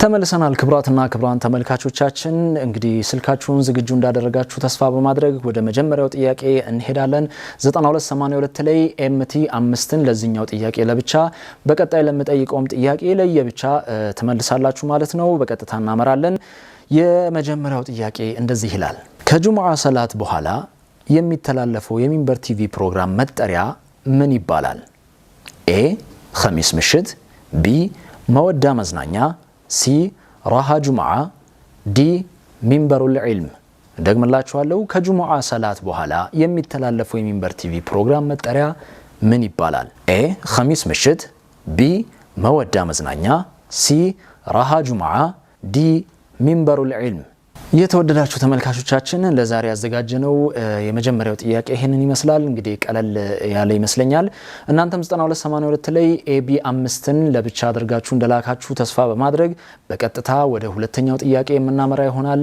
ተመልሰናል ክብራትና ክብራን ተመልካቾቻችን እንግዲህ ስልካችሁን ዝግጁ እንዳደረጋችሁ ተስፋ በማድረግ ወደ መጀመሪያው ጥያቄ እንሄዳለን 9282 ላይ ኤምቲ 5ን ለዚህኛው ጥያቄ ለብቻ በቀጣይ ለምጠይቀውም ጥያቄ ለየብቻ ተመልሳላችሁ ማለት ነው በቀጥታ እናመራለን የመጀመሪያው ጥያቄ እንደዚህ ይላል ከጁሙዓ ሰላት በኋላ የሚተላለፈው የሚንበር ቲቪ ፕሮግራም መጠሪያ ምን ይባላል ኤ ኸሚስ ምሽት ቢ መወዳ መዝናኛ ሲ ራሃ ጁሙዓ ዲ ሚንበሩል ዒልም ደግመላችኋለሁ ከጁሙዓ ሰላት በኋላ የሚተላለፈው የሚንበር ቲቪ ፕሮግራም መጠሪያ ምን ይባላል ኤ ኸሚስ ምሽት ቢ መወዳ መዝናኛ ሲ ራሃ ጁሙዓ ዲ ሚንበሩል ዒልም የተወደዳችሁ ተመልካቾቻችን ለዛሬ ያዘጋጀነው የመጀመሪያው ጥያቄ ይሄንን ይመስላል እንግዲህ ቀለል ያለ ይመስለኛል እናንተም 9282 ላይ ኤቢ 5ን ለብቻ አድርጋችሁ እንደላካችሁ ተስፋ በማድረግ በቀጥታ ወደ ሁለተኛው ጥያቄ የምናመራ ይሆናል